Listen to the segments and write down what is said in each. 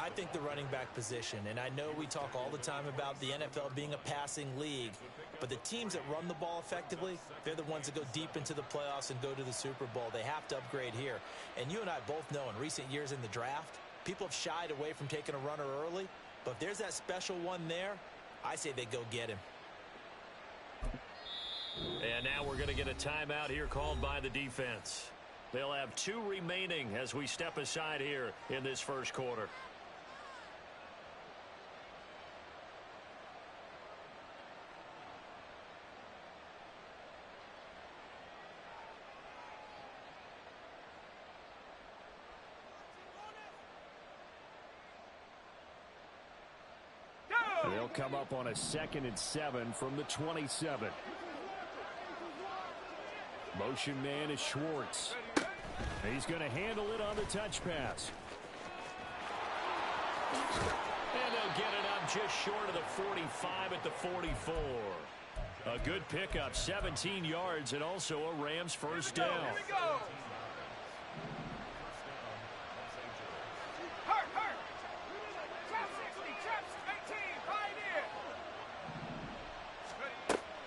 I think the running back position, and I know we talk all the time about the NFL being a passing league, but the teams that run the ball effectively, they're the ones that go deep into the playoffs and go to the Super Bowl. They have to upgrade here. And you and I both know in recent years in the draft, people have shied away from taking a runner early, but if there's that special one there, I say they go get him. And now we're going to get a timeout here called by the defense. They'll have 2 remaining as we step aside here in this first quarter. They'll come up on a 2nd and 7 from the 27. Motion man is Schwartz. He's going to handle it on the touch pass. And they'll get it up just short of the 45 at the 44. A good pickup, 17 yards, and also a Rams first down. Here we go.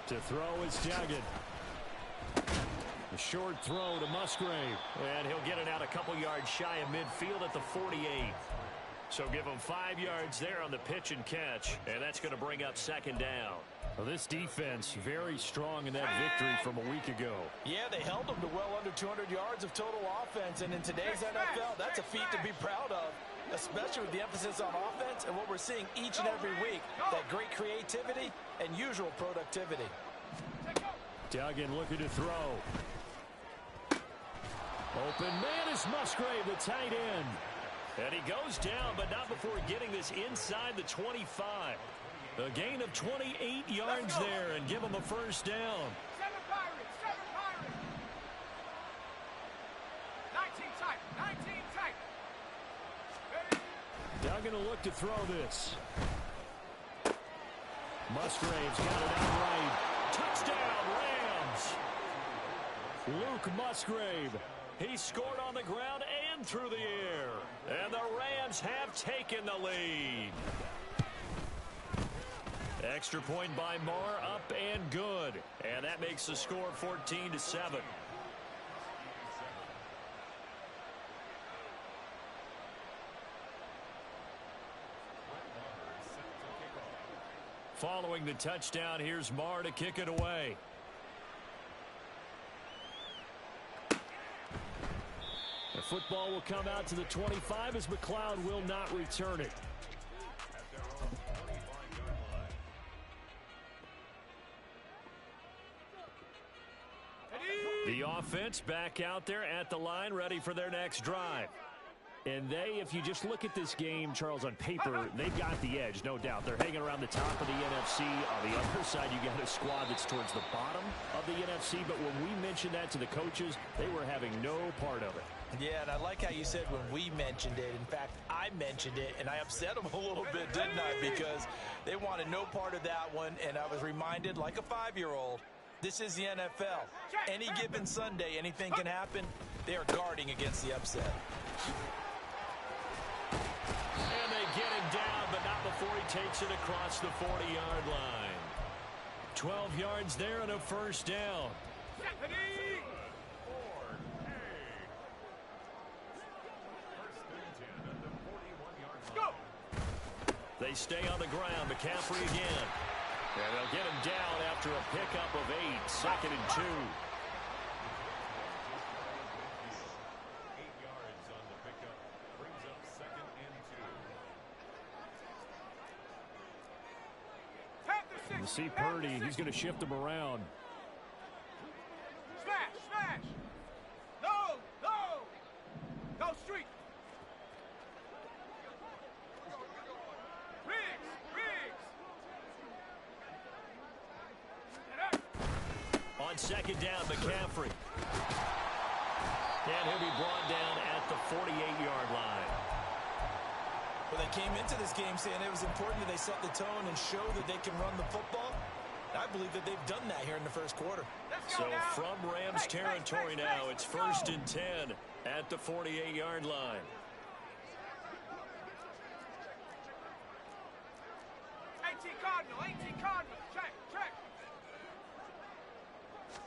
To throw is Duggan. A short throw to Musgrave. And he'll get it out a couple yards shy of midfield at the 48. So give him 5 yards there on the pitch and catch. And that's going to bring up 2nd down. Well, this defense very strong in that victory from a week ago. Yeah, they held them to well under 200 yards of total offense. And in today's NFL, that's a feat to be proud of, especially with the emphasis on offense and what we're seeing each and every week, that great creativity and usual productivity. Duggan looking to throw. Open man is Musgrave, the tight end. And he goes down, but not before getting this inside the 25. A gain of 28 yards there and give him a first down. 7 Pirates, 7 Pirates. 19 tight, 19 tight. Duggan will look to throw this. Musgrave's got it outright. Touchdown, Rams! Luke Musgrave. He scored on the ground and through the air. And the Rams have taken the lead. Extra point by Marr, up and good. And that makes the score 14-7. Following the touchdown, here's Marr to kick it away. The football will come out to the 25 as McLeod will not return it. The offense back out there at the line, ready for their next drive. And if you just look at this game, Charles, on paper, they've got the edge, no doubt. They're hanging around the top of the NFC. On the other side, you got a squad that's towards the bottom of the NFC. But when we mentioned that to the coaches, they were having no part of it. Yeah, and I like how you said when we mentioned it. In fact, I mentioned it, and I upset them a little bit, didn't I? Because they wanted no part of that one, and I was reminded, like a 5-year-old, this is the NFL. Any given Sunday, anything can happen. They are guarding against the upset. And they get him down, but not before he takes it across the 40-yard line. 12 yards there and a first down. They stay on the ground. McCaffrey again. And they'll get him down after a pickup of 8. 2nd and 2. 8 yards on the pickup. Brings up 2nd and 2. You see Purdy. He's going to shift him around. Smash, smash. No, no. Go street. On 2nd down, McCaffrey. And he'll be brought down at the 48-yard line. Well, they came into this game saying it was important that they set the tone and show that they can run the football. I believe that they've done that here in the first quarter. So from Rams territory now, it's 1st and 10 at the 48-yard line. Cardinal, 18 Cardinal. Check, check.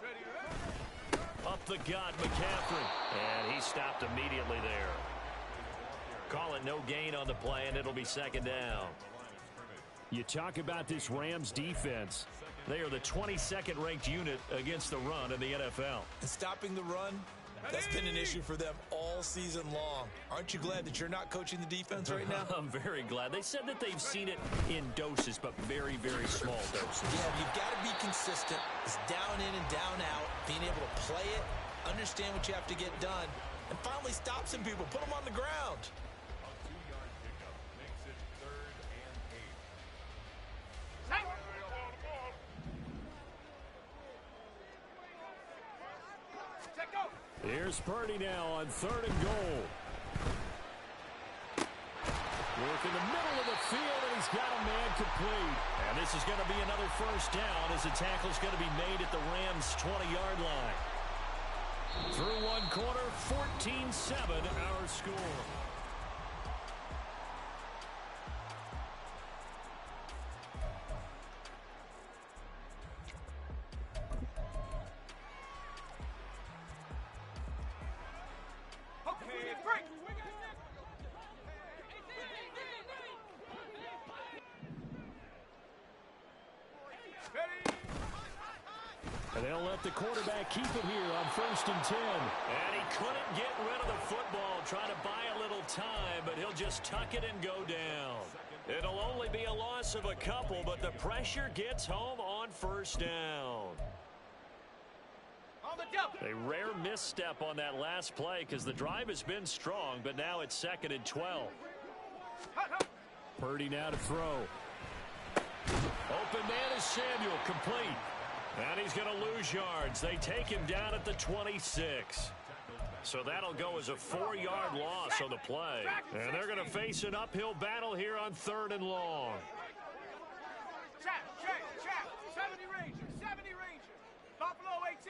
Ready, ready. Up the gut, McCaffrey. And he stopped immediately there. Call it no gain on the play, and it'll be second down. You talk about this Rams defense. They are the 22nd ranked unit against the run in the NFL. And stopping the run, that's been an issue for them all season long. Aren't you glad that you're not coaching the defense right now? I'm very glad. They said that they've seen it in doses, but very, very small doses. Yeah, you've got to be consistent. It's down in and down out, being able to play it, understand what you have to get done, and finally stop some people, put them on the ground. A 2-yard pickup makes it 3rd and 8. Hey. Check, go. Here's Purdy now on 3rd and goal. Work in the middle of the field, and he's got a man complete. And this is going to be another first down as the tackle's going to be made at the Rams' 20-yard line. Through one quarter, 14-7 our score. Okay, break. Ready. And they'll let the quarterback keep it here on 1st and 10. And he couldn't get rid of the football, trying to buy a little time, but he'll just tuck it and go down. It'll only be a loss of a couple, but the pressure gets home on 1st down. On the double. A rare misstep on that last play because the drive has been strong, but now it's 2nd and 12. Hut, hut. Purdy now to throw. Open man is Samuel, complete. And he's going to lose yards. They take him down at the 26. So that'll go as a 4-yard loss on the play. And they're going to face an uphill battle here on 3rd and long. Check, check, check. 70 Rangers, 70 Rangers. Buffalo 18.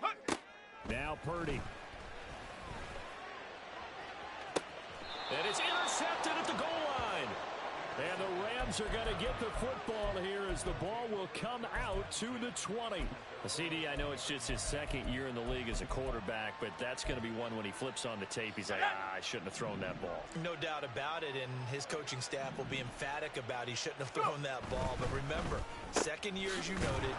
Hut. Now Purdy. And it's intercepted at the goal line. And the Rams are going to get the football here as the ball will come out to the 20. CD, I know it's just his 2nd year in the league as a quarterback, but that's going to be one when he flips on the tape. He's like, I shouldn't have thrown that ball. No doubt about it, and his coaching staff will be emphatic about he shouldn't have thrown that ball. But remember, 2nd year, as you noted,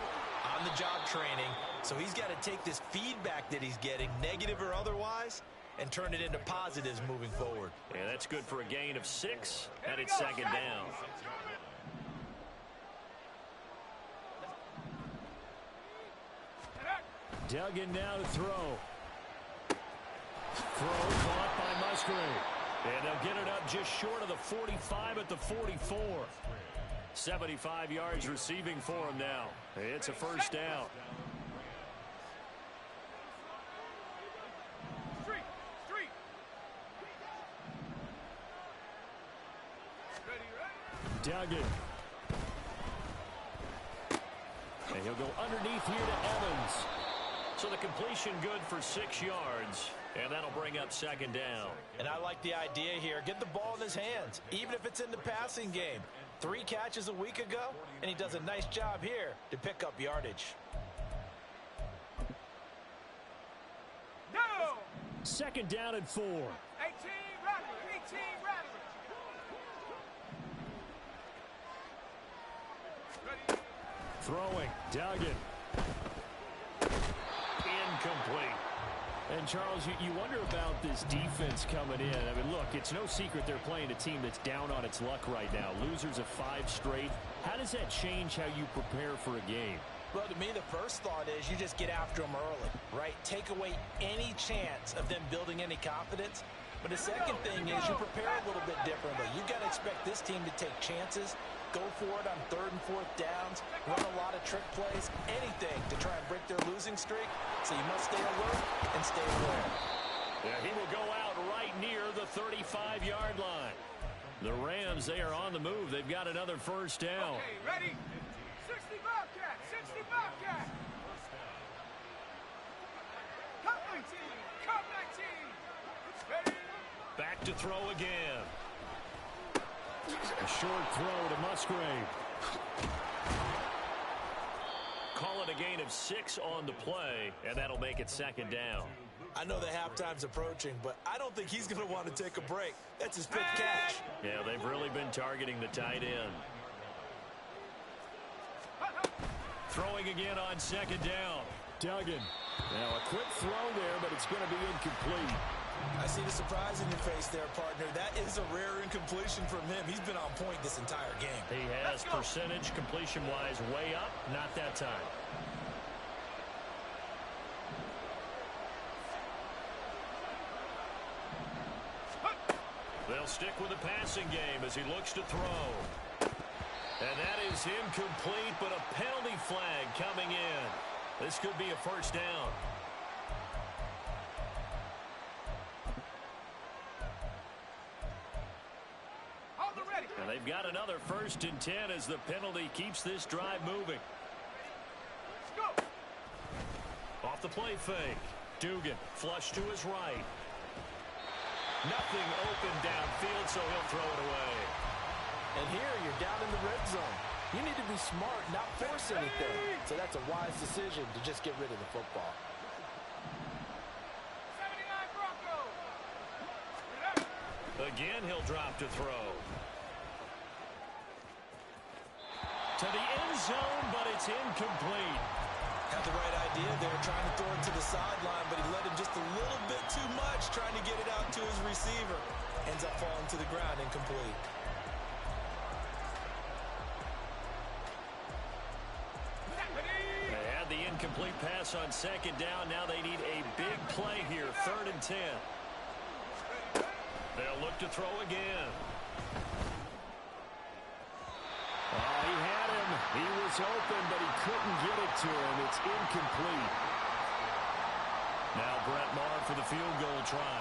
on-the-job training, so he's got to take this feedback that he's getting, negative or otherwise, and turn it into positives moving forward. And that's good for a gain of 6, and it's 2nd down. Duggan now to throw. Throw caught by Musgrave. And they'll get it up just short of the 45 at the 44. 75 yards receiving for him now. It's a 1st down. Street. Ready, ready. Duggan. And he'll go underneath here to Evans. So the completion good for 6 yards. And that'll bring up 2nd down. And I like the idea here. Get the ball in his hands, even if it's in the passing game. 3 catches a week ago, and he does a nice job here to pick up yardage. No. 2nd down and 4. 18 Rattler, 18 Rattler. Ready. Throwing. Duggan. Incomplete. And, Charles, you wonder about this defense coming in. I mean, look, it's no secret they're playing a team that's down on its luck right now. Losers of 5 straight. How does that change how you prepare for a game? Well, to me, the first thought is you just get after them early, right? Take away any chance of them building any confidence. But the second thing is you prepare a little bit differently. You've got to expect this team to take chances, go for it on 3rd and 4th downs, run a lot of trick plays, anything to try and break their losing streak. So you must stay alert and stay aware. Yeah, he will go out right near the 35-yard line. The Rams, they are on the move. They've got another 1st down. Okay, ready. 60 Bobcat, 60 Bobcat. Cut 19, cut 19. Ready. Back to throw again. A short throw to Musgrave. Call it a gain of 6 on the play, and that'll make it second down. I know the halftime's approaching, but I don't think he's going to want to take a break. That's his fifth catch. Yeah, they've really been targeting the tight end. Throwing again on second down. Duggan. Now a quick throw there, but it's going to be incomplete. I see the surprise in your face there, partner. That is a rare incompletion from him. He's been on point this entire game. He has percentage completion-wise way up. Not that time. They'll stick with the passing game as he looks to throw. And that is incomplete, but a penalty flag coming in. This could be a first down. And they've got another 1st and 10 as the penalty keeps this drive moving. Off the play fake. Dugan flush to his right. Nothing open downfield, so he'll throw it away. And here you're down in the red zone. You need to be smart, not force anything. So that's a wise decision to just get rid of the football. 79 Broncos. Again, he'll drop to throw. To the end zone, but it's incomplete. Had the right idea there, trying to throw it to the sideline, but he let him just a little bit too much, trying to get it out to his receiver. Ends up falling to the ground, incomplete. They had the incomplete pass on second down. Now they need a big play here, 3rd and 10. They'll look to throw again. He had him. He was open, but he couldn't get it to him. It's incomplete. Now Brett Maher for the field goal try.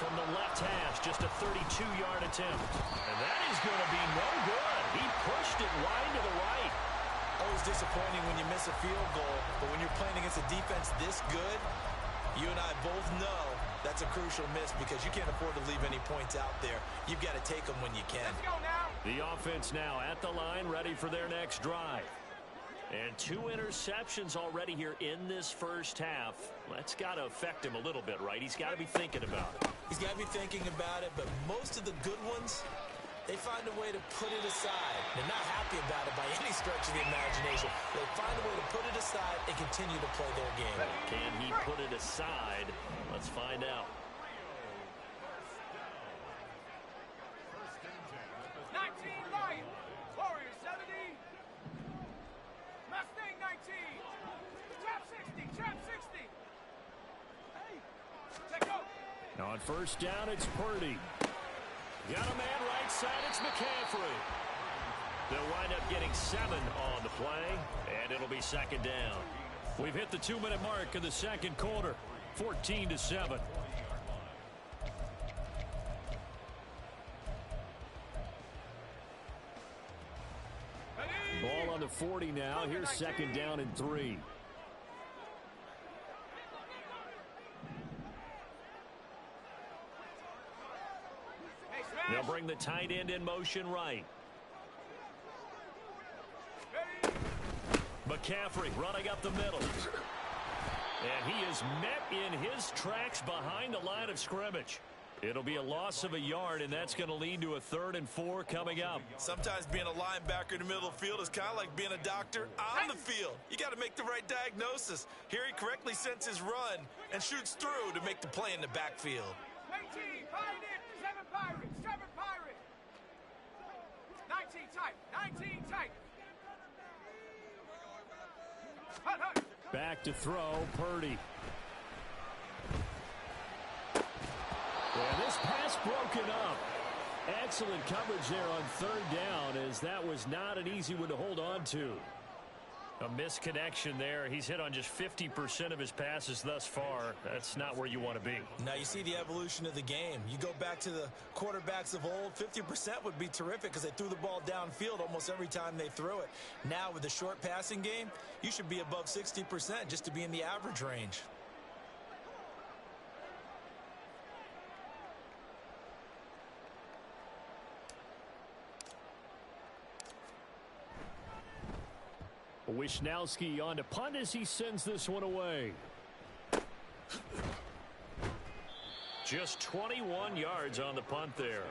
From the left hash, just a 32-yard attempt. And that is going to be no good. He pushed it wide to the right. Always disappointing when you miss a field goal, but when you're playing against a defense this good, you and I both know that's a crucial miss because you can't afford to leave any points out there. You've got to take them when you can. Let's go now. The offense now at the line, ready for their next drive. And 2 interceptions already here in this first half. That's got to affect him a little bit, right? He's got to be thinking about it. He's got to be thinking about it, but most of the good ones, they find a way to put it aside. They're not happy about it by any stretch of the imagination. They find a way to put it aside and continue to play their game. Can he put it aside? Let's find out. 19 Lions. Warriors 70. Mustang 19. Trap 60. Trap 60. Hey. Let go. Now on first down, it's Purdy. Got a man right side, it's McCaffrey. They'll wind up getting 7 on the play, and it'll be second down. We've hit the 2-minute mark in the second quarter, 14-7. Ball on the 40 now. Here's second down and 3. They'll bring the tight end in motion right. McCaffrey running up the middle. And he is met in his tracks behind the line of scrimmage. It'll be a loss of a yard, and that's going to lead to a 3rd and 4 coming up. Sometimes being a linebacker in the middle of the field is kind of like being a doctor on the field. You got to make the right diagnosis. Here he correctly sends his run and shoots through to make the play in the backfield. 19 Pirates. 7 Pirates. 7 Pirates. 19 tight. 19 tight. Hut, hut. Back to throw, Purdy. And this pass broken up. Excellent coverage there on 3rd down, as that was not an easy one to hold on to. A misconnection there. He's hit on just 50% of his passes thus far. That's not where you want to be. Now you see the evolution of the game. You go back to the quarterbacks of old, 50% would be terrific because they threw the ball downfield almost every time they threw it. Now with the short passing game, you should be above 60% just to be in the average range. Wisnowski on to punt as he sends this one away. Just 21 yards on the punt there.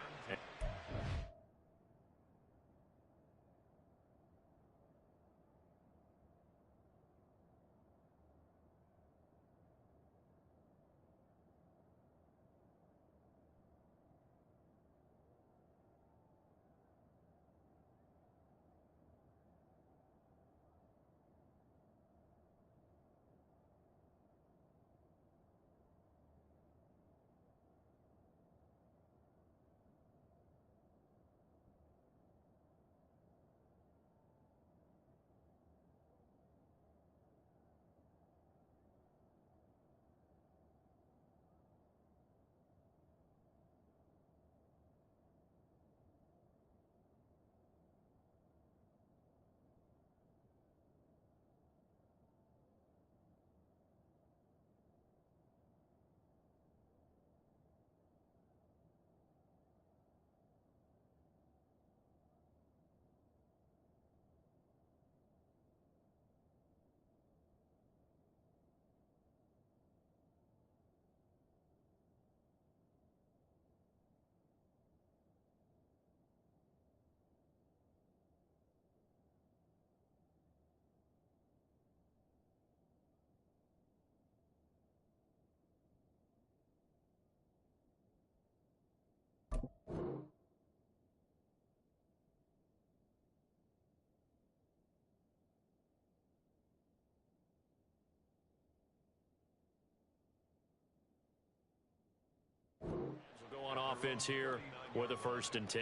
We'll go on offense here with a 1st and 10.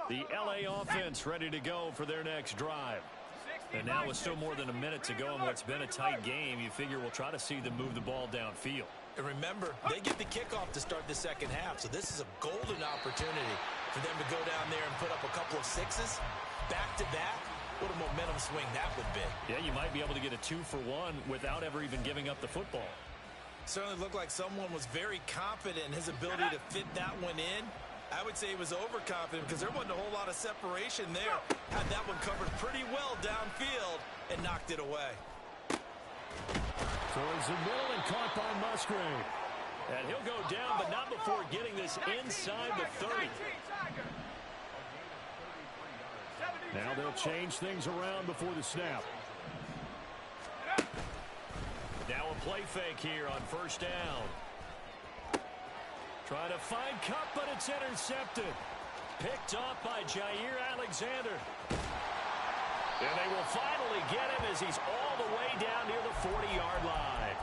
The LA offense ready to go for their next drive. And now with still more than a minute to go in what's been a tight game, you figure we'll try to see them move the ball downfield. And remember, they get the kickoff to start the second half, so this is a golden opportunity for them to go down there and put up a couple of sixes back-to-back. What a momentum swing that would be. Yeah, you might be able to get a 2-for-1 without ever even giving up the football. Certainly looked like someone was very confident in his ability to fit that one in. I would say he was overconfident because there wasn't a whole lot of separation there. Had that one covered pretty well downfield and knocked it away. Towards the middle and caught by Musgrave. And he'll go down, but not before getting this inside the 30. Now they'll change things around before the snap. Now a play fake here on 1st down. Trying to find Cup, but it's intercepted. Picked off by Jair Alexander. And they will finally get him as he's all the way down near the 40-yard line.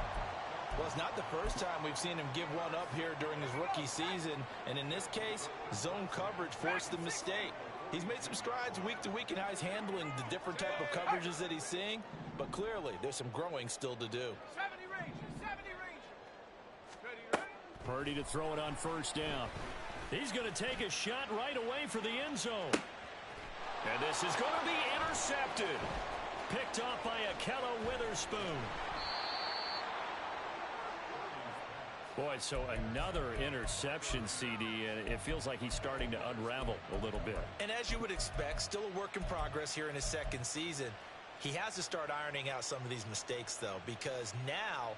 Well, it's not the first time we've seen him give one up here during his rookie season. And in this case, zone coverage forced the mistake. He's made some strides week to week in how he's handling the different type of coverages that he's seeing. But clearly, there's some growing still to do. 70 range, 70 range. Ready. Purdy to throw it on 1st down. He's going to take a shot right away for the end zone. And this is going to be intercepted. Picked off by Akella Witherspoon. Boy, so another interception, CD, and it feels like he's starting to unravel a little bit. And as you would expect, still a work in progress here in his second season. He has to start ironing out some of these mistakes, though, because now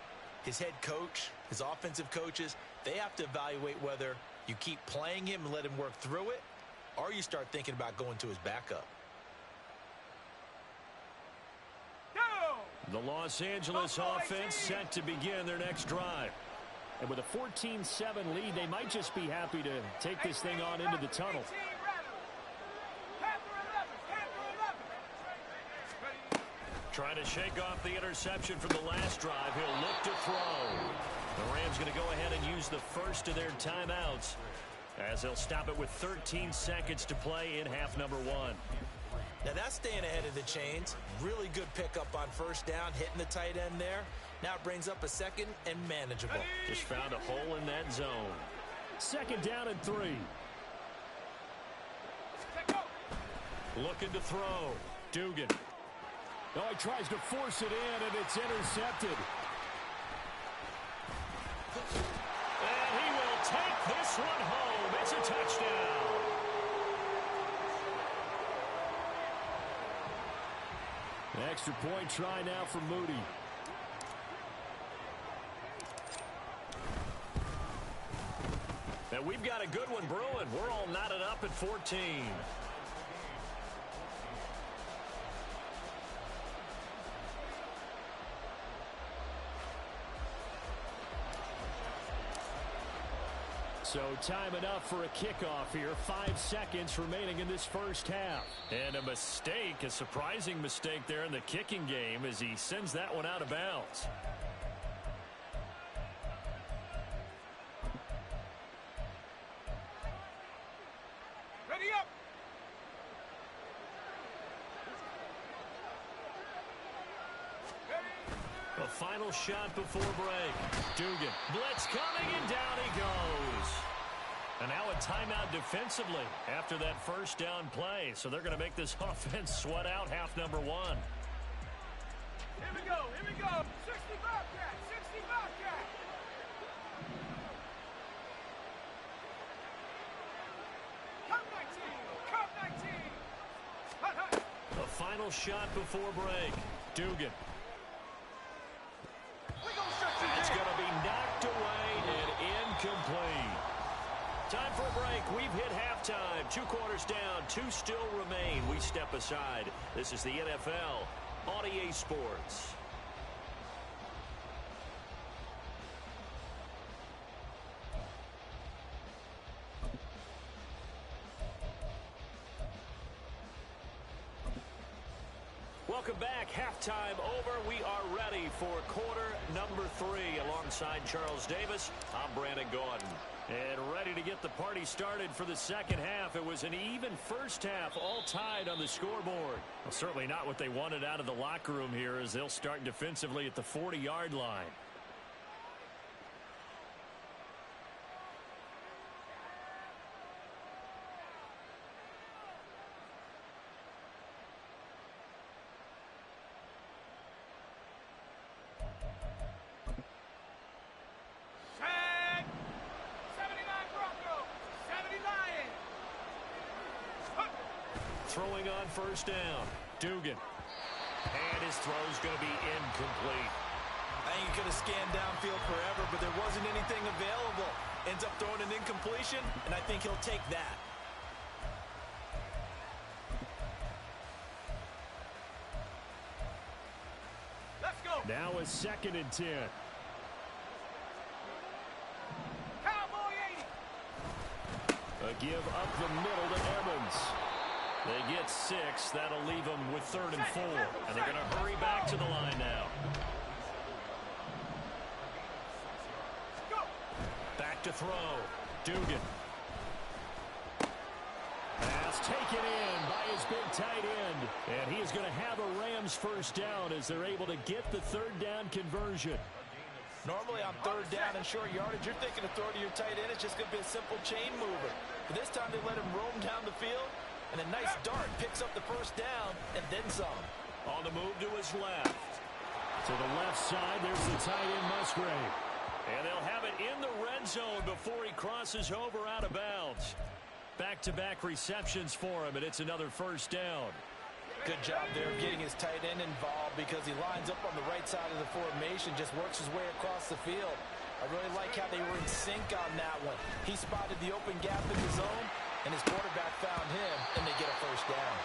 his head coach, his offensive coaches, they have to evaluate whether you keep playing him and let him work through it, or you start thinking about going to his backup. The Los Angeles offense set to begin their next drive. And with a 14-7 lead, they might just be happy to take this thing on into the tunnel. Trying to shake off the interception from the last drive. He'll look to throw. The Rams going to go ahead and use the first of their timeouts as they'll stop it with 13 seconds to play in half number 1. Now that's staying ahead of the chains. Really good pickup on 1st down, hitting the tight end there. Now it brings up a 2nd and manageable. Just found a hole in that zone. 2nd down and 3. Looking to throw. Dugan. Oh, he tries to force it in, and it's intercepted. And he will take this one home. It's a touchdown. Extra point try now for Moody. And we've got a good one brewing. We're all knotted up at 14. So time enough for a kickoff here. 5 seconds remaining in this first half. And a mistake, a surprising mistake there in the kicking game as he sends that one out of bounds. Ready up. A final shot before break. Dugan. Blitz coming, and down he goes. And now a timeout defensively after that first down play. So they're going to make this offense sweat out half number one. Here we go. Here we go. 60 Bobcat. 60 Bobcat. Come 19. Come 19. Hut, hut. A final shot before break. Dugan. That's going to be knocked away and incomplete. Time for a break. We've hit halftime. 2 quarters down. 2 still remain. We step aside. This is the NFL on EA Sports. Welcome back. Halftime over. We are ready for quarter number 3. Alongside Charles Davis, I'm Brandon Gordon. And ready to get the party started for the second half. It was an even first half, all tied on the scoreboard. Well, certainly not what they wanted out of the locker room here as they'll start defensively at the 40-yard line. Throwing on first down. Dugan. And his throw's going to be incomplete. I think he could have scanned downfield forever, but there wasn't anything available. Ends up throwing an incompletion, and I think he'll take that. Let's go. Now a 2nd and 10. Cowboy 80. A give up the middle to Evans. They get 6. That'll leave them with 3rd and 4. And they're going to hurry back to the line now. Back to throw. Dugan. Pass taken in by his big tight end. And he is going to have a Rams first down as they're able to get the 3rd down conversion. Normally on 3rd down and short yardage, you're thinking to throw to your tight end. It's just going to be a simple chain mover. But this time they let him roam down the field. And a nice dart picks up the first down and then some. On the move to his left. To the left side, there's the tight end Musgrave. And they'll have it in the red zone before he crosses over out of bounds. Back-to-back receptions for him, and it's another first down. Good job there of getting his tight end involved because he lines up on the right side of the formation, just works his way across the field. I really like how they were in sync on that one. He spotted the open gap in the zone, and his quarterback found him, and they get a first down.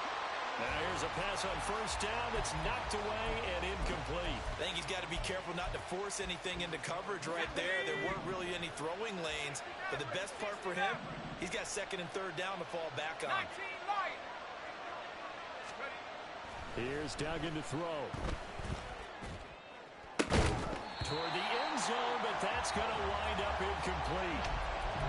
Now here's a pass on first down that's knocked away and incomplete. I think he's got to be careful not to force anything into coverage right there. There weren't really any throwing lanes, but the best part for him, he's got 2nd and 3rd down to fall back on. 19 light. Here's Duggan to throw. Toward the end zone, but that's going to wind up incomplete.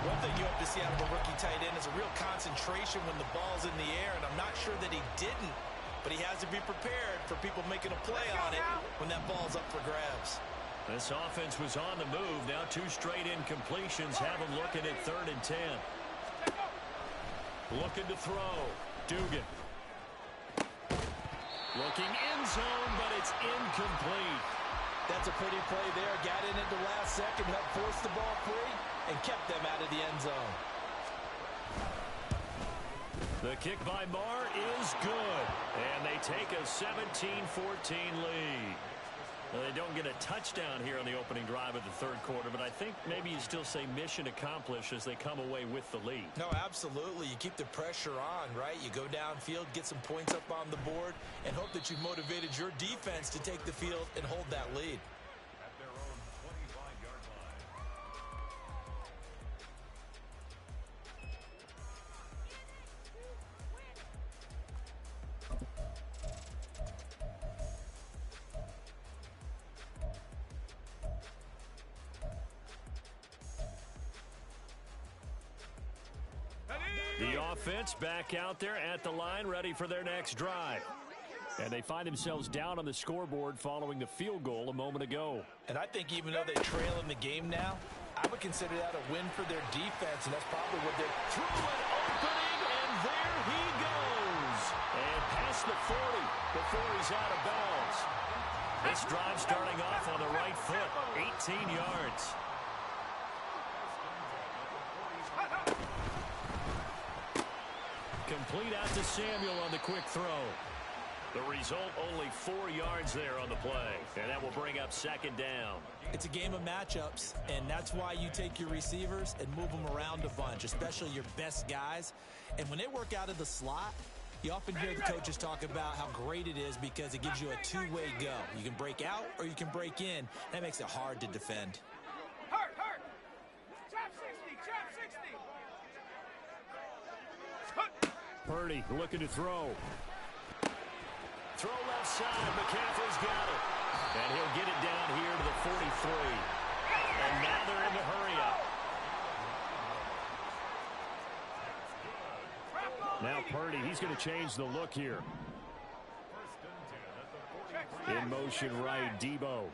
One thing you hope to see out of a rookie tight end is a real concentration when the ball's in the air, and I'm not sure that he didn't, but he has to be prepared for people making a play on it when that ball's up for grabs. This offense was on the move. Now 2 straight incompletions have him looking at 3rd and 10. Looking to throw. Dugan. Looking end zone, but it's incomplete. That's a pretty play there. Got in at the last second, helped force the ball free, and kept them out of the end zone. The kick by Marr is good. And they take a 17-14 lead. Well, they don't get a touchdown here on the opening drive of the third quarter, but I think maybe you still say mission accomplished as they come away with the lead. No, absolutely. You keep the pressure on, right? You go downfield, get some points up on the board, and hope that you've motivated your defense to take the field and hold that lead. At their own 25-yard line. The offense back out there at the line, ready for their next drive. And they find themselves down on the scoreboard following the field goal a moment ago. And I think even though they trail in the game now, I would consider that a win for their defense, and that's probably what they're... Through an opening, and there he goes. And past the 40 before he's out of bounds. This drive starting off on the right foot, 18 yards. Complete out to Samuel on the quick throw. The result, only 4 yards there on the play. And that will bring up second down. It's a game of matchups, and that's why you take your receivers and move them around a bunch, especially your best guys. And when they work out of the slot, you often hear the coaches talk about how great it is because it gives you a two-way go. You can break out or you can break in. That makes it hard to defend. Hurt! Trap 60! Trap 60! Purdy looking to throw. Throw left side. McCaffrey's got it. And he'll get it down here to the 43. And now they're in the hurry-up. Now Purdy, he's going to change the look here. In motion right, Debo.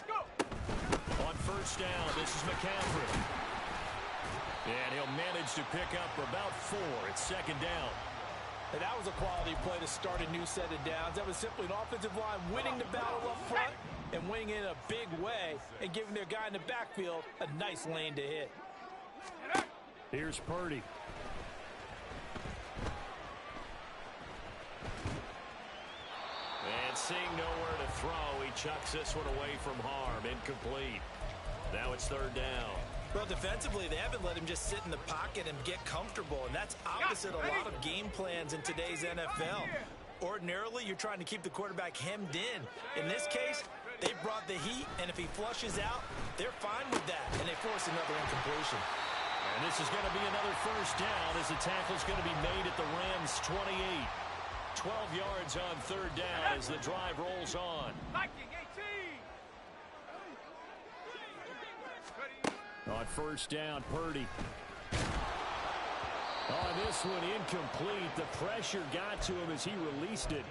On first down, this is McCaffrey. And he'll manage to pick up about 4. It's second down. And that was a quality play to start a new set of downs. That was simply an offensive line winning the battle up front and winning in a big way and giving their guy in the backfield a nice lane to hit. Here's Purdy. And seeing nowhere to throw, he chucks this one away from harm. Incomplete. Now it's third down. Well, defensively, they haven't let him just sit in the pocket and get comfortable, and that's opposite a lot of game plans in today's NFL. Ordinarily, you're trying to keep the quarterback hemmed in. In this case, they brought the heat, and if he flushes out, they're fine with that, and they force another incompletion. And this is going to be another first down as the tackle's going to be made at the Rams' 28. 12 yards on third down as the drive rolls on. On first down, Purdy. On this one, incomplete. The pressure got to him as he released it.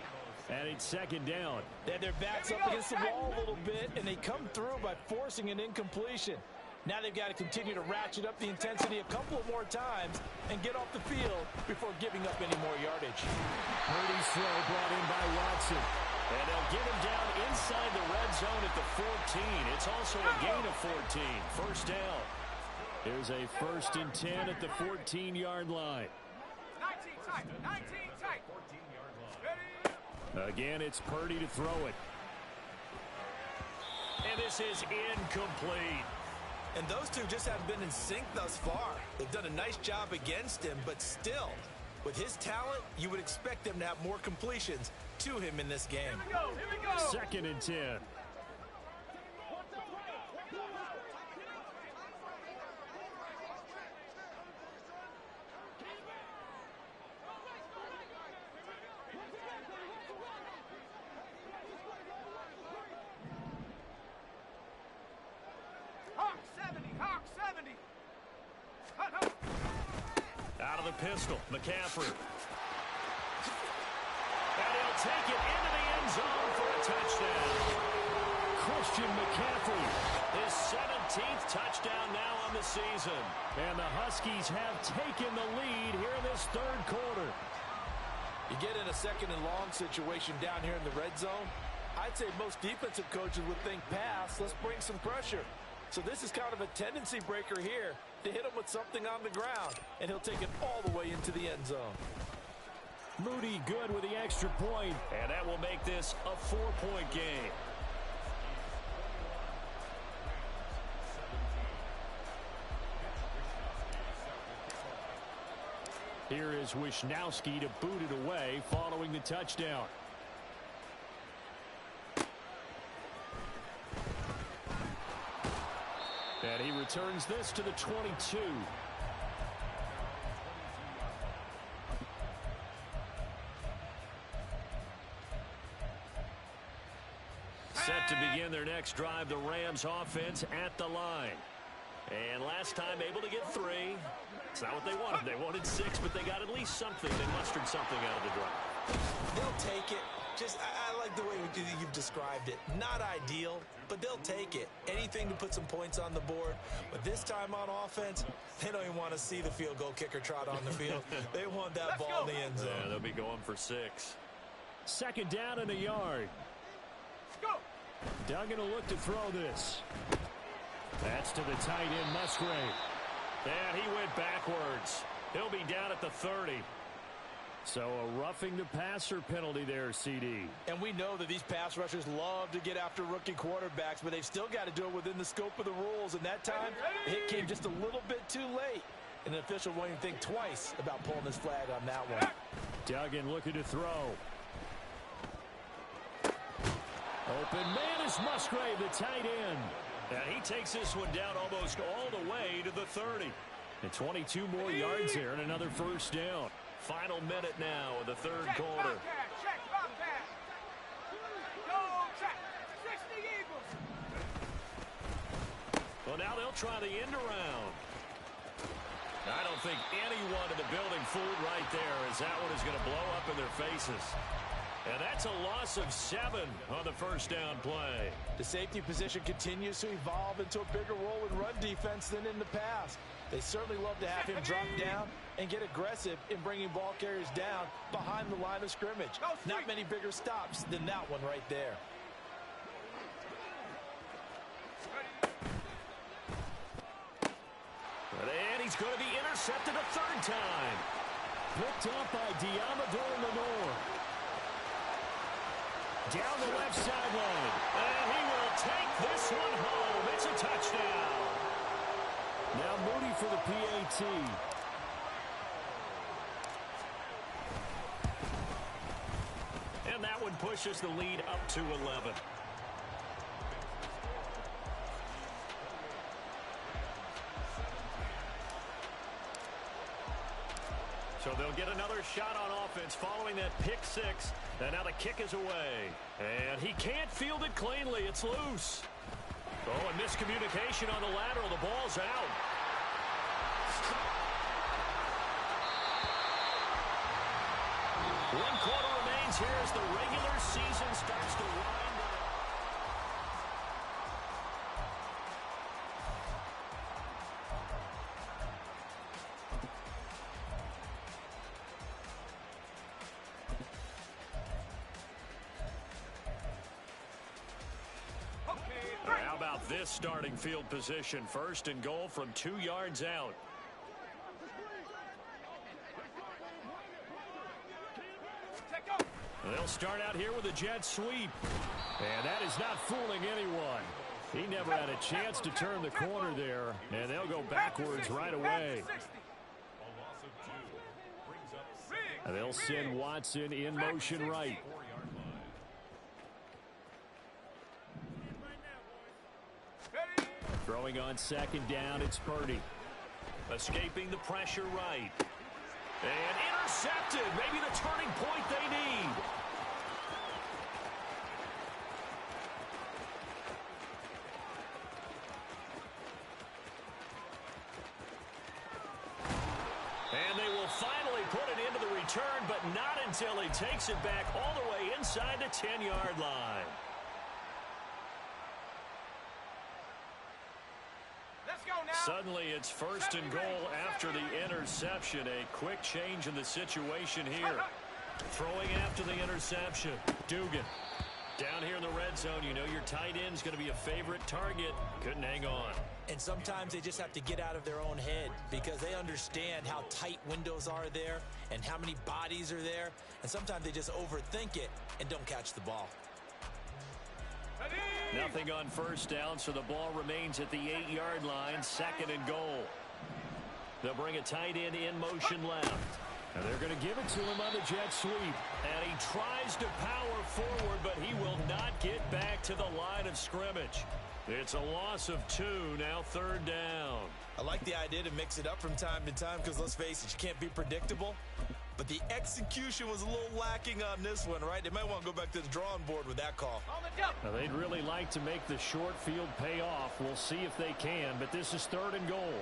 And it's second down. They had their backs up against the wall a little bit, and they come through by forcing an incompletion. Now they've got to continue to ratchet up the intensity a couple of more times and get off the field before giving up any more yardage. Purdy's throw brought in by Watson. And they'll get him down inside the red zone at the 14. It's also a gain of 14. First down. Here's a 1st and 10 at the 14-yard line. 19 tight. 19 tight. 14-yard line. Again, it's Purdy to throw it. And this is incomplete. And those two just haven't been in sync thus far. They've done a nice job against him, but still, with his talent, you would expect them to have more completions to him in this game. Here we go. 2nd and 10. Hawk 70. Hawk 70. Out of the pistol, McCaffrey. And he'll take it into the end zone for a touchdown. Christian McCaffrey, his 17th touchdown now on the season. And the Huskies have taken the lead here in this third quarter. You get in a second and long situation down here in the red zone, I'd say most defensive coaches would think pass, let's bring some pressure. So this is kind of a tendency breaker here to hit him with something on the ground, and he'll take it all the way into the end zone. Moody good with the extra point, and that will make this a 4-point game. Here is Wisnowski to boot it away following the touchdown. And he returns this to the 22. Set to begin their next drive, the Rams offense at the line. And last time able to get 3. It's not what they wanted. They wanted 6, but they got at least something. They mustered something out of the drive. They'll take it. I like the way you've described it. Not ideal, but they'll take it. Anything to put some points on the board. But this time on offense, they don't even want to see the field goal kicker trot on the field. They want that ball in the end zone. Yeah, they'll be going for 6. Second down and a yard. Go. Duggan will look to throw this. That's to the tight end, Musgrave. And he went backwards. He'll be down at the 30. So a roughing the passer penalty there, CD. And we know that these pass rushers love to get after rookie quarterbacks, but they've still got to do it within the scope of the rules. And that time, the hit came just a little bit too late. And the official won't even think twice about pulling his flag on that one. Duggan looking to throw. Open man is Musgrave, the tight end. And he takes this one down almost all the way to the 30. And 22 more yards there and another first down. Final minute now of the third quarter. Check Bobcat. Go check. 60 Eagles. Well, now they'll try the end around. I don't think anyone in the building fooled right there, as that one is going to blow up in their faces. And that's a loss of 7 on the first down play. The safety position continues to evolve into a bigger role in run defense than in the past. They certainly love to have him drop down and get aggressive in bringing ball carriers down behind the line of scrimmage. Not many bigger stops than that one right there. And he's going to be intercepted a third time. Picked up by Diamador Lenore. Down the left sideline. And he will take this one home. It's a touchdown. Now Moody for the PAT. And that one pushes the lead up to 11. So they'll get another shot on offense following that pick 6. And now the kick is away. And he can't field it cleanly. It's loose. Oh, and miscommunication on the lateral. The ball's out. One quarter remains here as the regular season starts to wind down. How about this starting field position? First and goal from 2 yards out. They'll start out here with a jet sweep. And that is not fooling anyone. He never had a chance to turn the corner there. And they'll go backwards right away. And they'll send Watson in motion right. Throwing on second down, it's Purdy. Escaping the pressure right. And intercepted. Maybe the turning point they need. And they will finally put it into the return, but not until he takes it back all the way inside the 10-yard line. Suddenly it's first and goal after the interception. A quick change in the situation here. Throwing after the interception. Dugan. Down here in the red zone, you know your tight end's going to be a favorite target. Couldn't hang on. And sometimes they just have to get out of their own head because they understand how tight windows are there and how many bodies are there. And sometimes they just overthink it and don't catch the ball. Nothing on first down, so the ball remains at the 8-yard line, 2nd and goal. They'll bring a tight end in motion left. And they're going to give it to him on the jet sweep. And he tries to power forward, but he will not get back to the line of scrimmage. It's a loss of 2, now 3rd down. I like the idea to mix it up from time to time because, let's face it, you can't be predictable. But the execution was a little lacking on this one, right? They might want to go back to the drawing board with that call. Now, they'd really like to make the short field pay off. We'll see if they can, but this is 3rd and goal.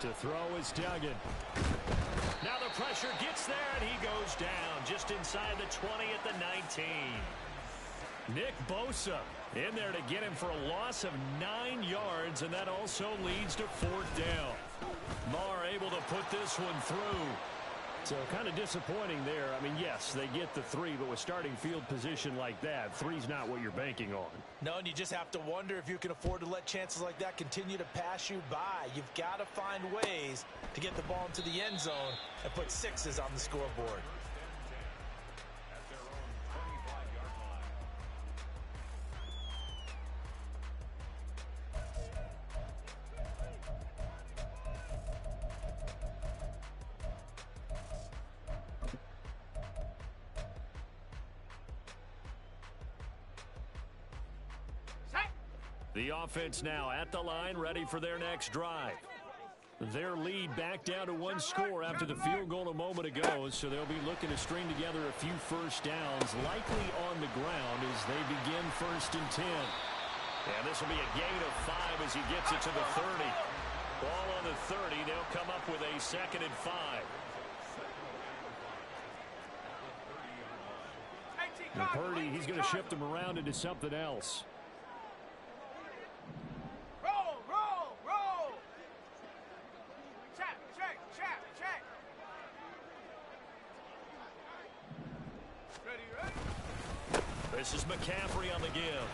To throw is Duggan. Now the pressure gets there, and he goes down just inside the 20 at the 19. Nick Bosa in there to get him for a loss of 9 yards, and that also leads to 4th down. Marr able to put this one through. So kind of disappointing there. I mean, yes, they get the 3, but with starting field position like that, 3's not what you're banking on. No, and you just have to wonder if you can afford to let chances like that continue to pass you by. You've got to find ways to get the ball into the end zone and put 6s on the scoreboard. At their own 25-yard line. The offense now at the line, ready for their next drive. Their lead back down to 1 score after the field goal a moment ago, so they'll be looking to string together a few first downs, likely on the ground as they begin 1st and 10. And this will be a gain of 5 as he gets it to the 30. Ball on the 30, they'll come up with a 2nd and 5. And Purdy, he's going to shift them around into something else. This is McCaffrey on the give.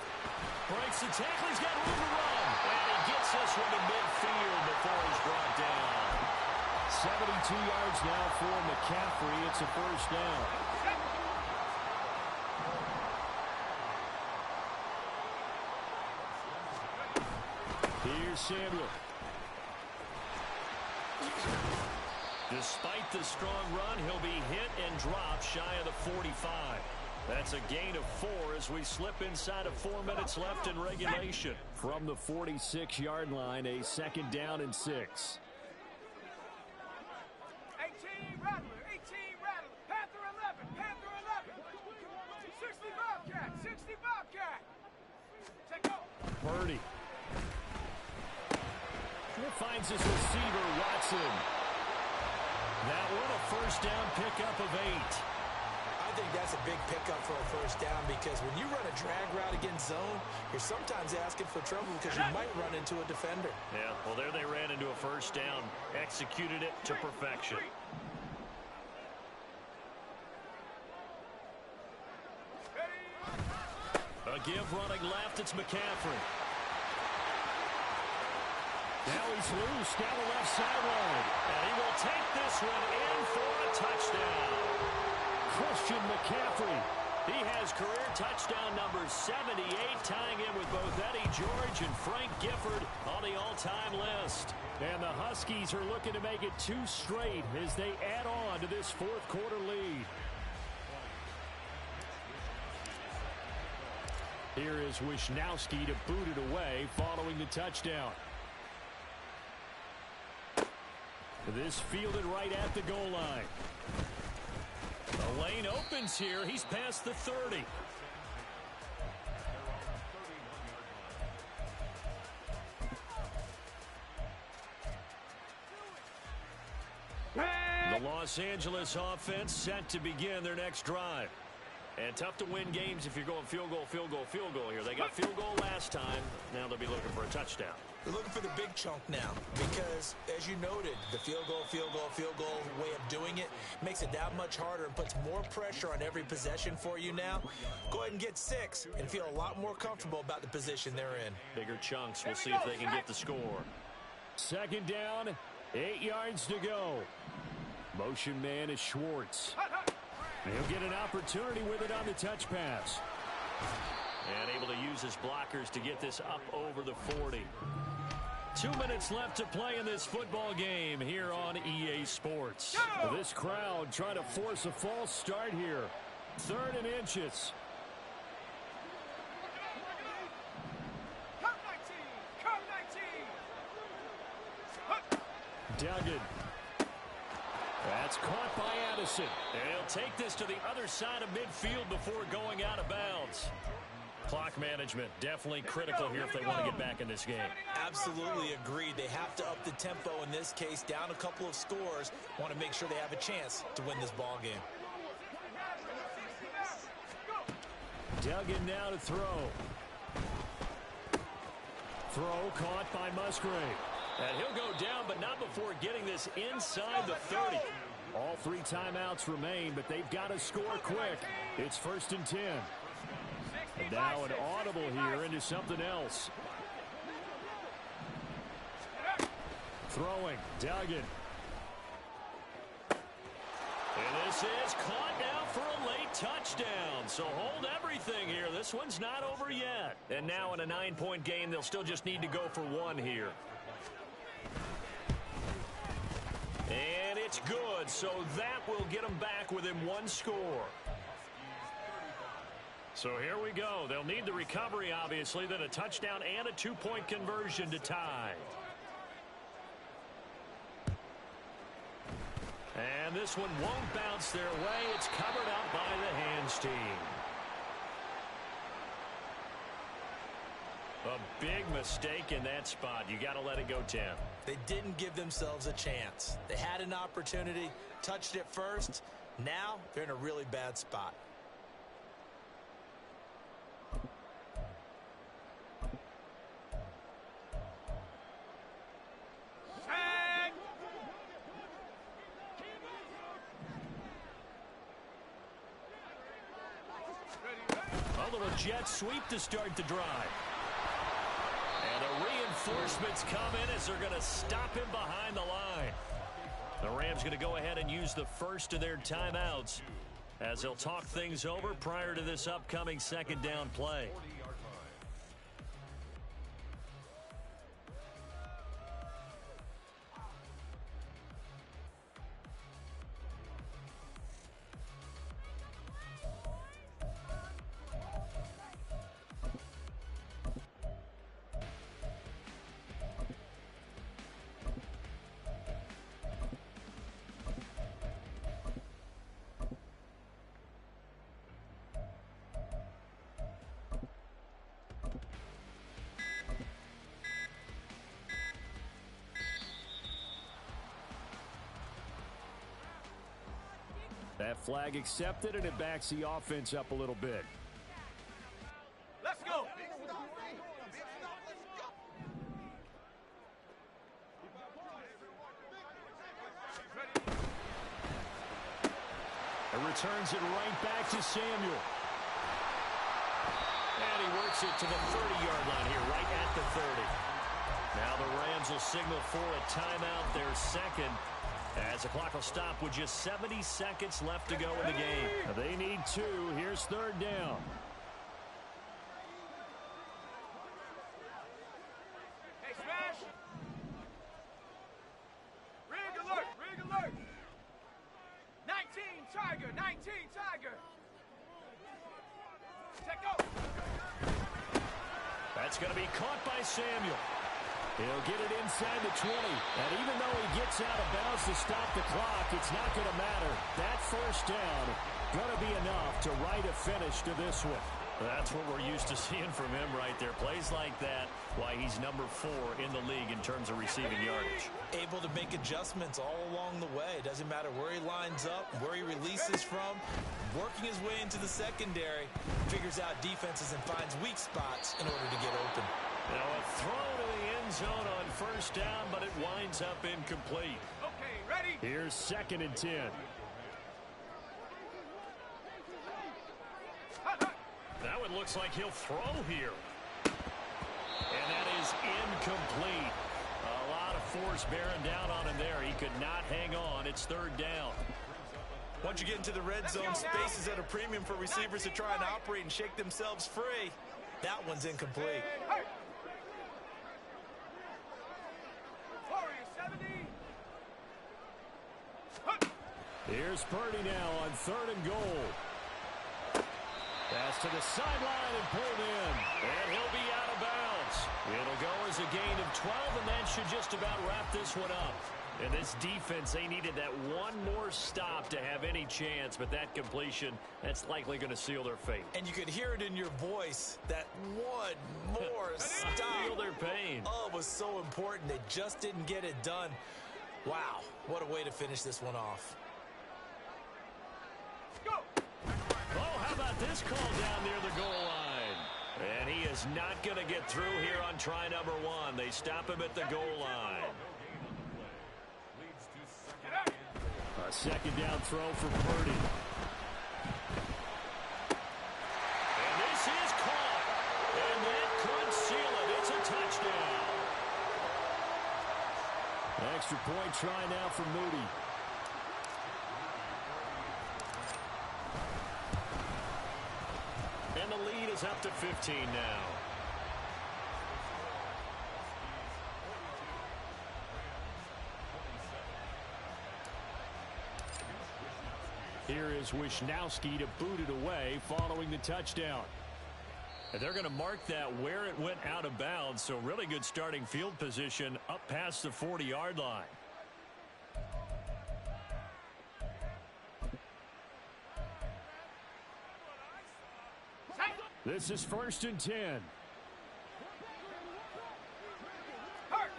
Breaks the tackle. He's got room to run. And he gets this one to midfield before he's brought down. 72 yards now for McCaffrey. It's a 1st down. Here's Samuel. Despite the strong run, he'll be hit and dropped shy of the 45. That's a gain of 4 as we slip inside of 4 minutes left in regulation. From the 46-yard line, a 2nd down and 6. 18 Rattler, 18 Rattler, Panther 11, Panther 11. 60 Bobcat, 60 Bobcat. Take off. Purdy. Finds his receiver, Watson. That one a 1st down pickup of 8. I think that's a big pickup for a 1st down because when you run a drag route against zone, you're sometimes asking for trouble because you might run into a defender. Yeah, well, there they ran into a 1st down. Executed it to perfection. A give running left, it's McCaffrey. Now he's loose down the left sideline. And he will take this one in for a touchdown. Christian McCaffrey. He has career touchdown number 78, tying in with both Eddie George and Frank Gifford on the all-time list. And the Huskies are looking to make it 2 straight as they add on to this 4th quarter lead. Here is Wisnowski to boot it away following the touchdown. This fielded right at the goal line. The lane opens here. He's past the 30. The Los Angeles offense set to begin their next drive. And tough to win games if you're going field goal, field goal, field goal here. They got field goal last time. Now they'll be looking for a touchdown. They're looking for the big chunk now because, as you noted, the field goal way of doing it makes it that much harder and puts more pressure on every possession for you now. Go ahead and get 6 and feel a lot more comfortable about the position they're in. Bigger chunks. We'll see if they can get the score. Second down, 8 yards to go. Motion man is Schwartz. He'll get an opportunity with it on the touch pass. And able to use his blockers to get this up over the 40. 2 minutes left to play in this football game here on EA Sports. This crowd trying to force a false start here. 3rd and inches. Come 19! Duggan. That's caught by Addison. And he'll take this to the other side of midfield before going out of bounds. Clock management definitely critical here if they want to get back in this game. Absolutely agreed. They have to up the tempo in this case, down a couple of scores. Want to make sure they have a chance to win this ball game. Duggan now to throw. Throw caught by Musgrave. And he'll go down, but not before getting this inside the 30. All 3 timeouts remain, but they've got to score quick. It's 1st and 10. And now an audible here into something else. Throwing, Duggan. And this is caught now for a late touchdown. So hold everything here. This one's not over yet. And now in a 9-point game, they'll still just need to go for 1 here. And it's good, so that will get them back within 1 score. So here we go. They'll need the recovery, obviously, then a touchdown and a 2-point conversion to tie. And this one won't bounce their way. It's covered up by the hands team. A big mistake in that spot. You got to let it go, Tim. They didn't give themselves a chance. They had an opportunity, touched it first. Now they're in a really bad spot. A little jet sweep to start the drive. And the reinforcements come in as they're going to stop him behind the line. The Rams going to go ahead and use the first of their timeouts as they'll talk things over prior to this upcoming 2nd down play. That flag accepted, and it backs the offense up a little bit. Let's go. It returns it right back to Samuel. And he works it to the 30-yard line here, right at the 30. Now the Rams will signal for a timeout, their 2nd. As the clock will stop with just 70 seconds left to go in the game. They need 2. Here's 3rd down. Hey, Smash. Rig alert. Rig alert. 19 Tiger. 19 Tiger. Check out. That's going to be caught by Samuel. He'll get it inside the 20. And even though he gets out of bounds to stop the clock, it's not going to matter. That 1st down going to be enough to write a finish to this one. That's what we're used to seeing from him right there. Plays like that, why he's number 4 in the league in terms of receiving yardage. Able to make adjustments all along the way. Doesn't matter where he lines up, where he releases from. Working his way into the secondary, figures out defenses and finds weak spots in order to get open. Now a throw to the end end zone on first down, but it winds up incomplete. Okay, ready? Here's 2nd and 10. That one looks like he'll throw here. And that is incomplete. A lot of force bearing down on him there. He could not hang on. It's 3rd down. Once you get into the red zone, space is at a premium for receivers to try and operate and shake themselves free. That one's incomplete. Hey. Warrior 70. Here's Purdy now on 3rd and goal. Pass to the sideline and pulled in. And he'll be out of bounds. It'll go as a gain of 12, and that should just about wrap this one up. And this defense, they needed that one more stop to have any chance, but that completion, that's likely going to seal their fate. And you could hear it in your voice, that one more stop. Feel their pain. Oh, it was so important. They just didn't get it done. Wow, what a way to finish this one off. Go. Oh, how about this call down near the goal line? And he is not going to get through here on try number 1. They stop him at the goal line. A 2nd down throw for Purdy. And this is caught. And that could seal it. It's a touchdown. Extra point try now for Moody. And the lead is up to 15 now. Here is Wisnowski to boot it away following the touchdown. And they're going to mark that where it went out of bounds, so really good starting field position up past the 40-yard line. This is 1st and 10. Hurt.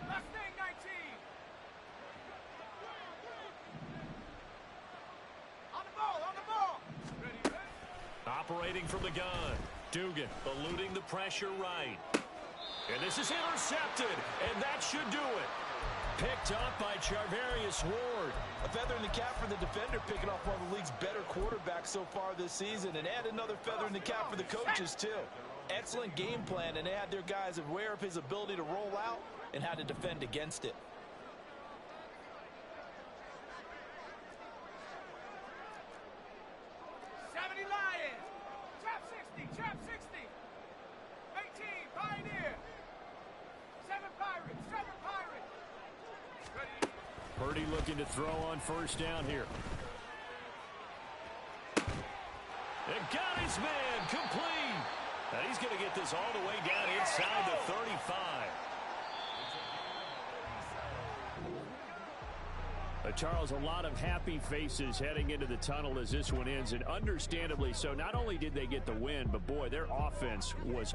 Mustang 19. On the ball. Ready. Operating from the gun. Dugan eluding the pressure right. And this is intercepted, and that should do it. Picked up by Charvarius Ward. A feather in the cap for the defender, picking off one of the league's better quarterbacks so far this season, and add another feather in the cap for the coaches, too. Excellent game plan, and they had their guys aware of his ability to roll out and how to defend against it. Lions. Trap 60. 18, Pioneer. 7 Pirates. Ready. Purdy looking to throw on first down here. And got his man complete. Now he's going to get this all the way down inside the 35. Charles, a lot of happy faces heading into the tunnel as this one ends, and understandably so. Not only did they get the win, but boy, their offense was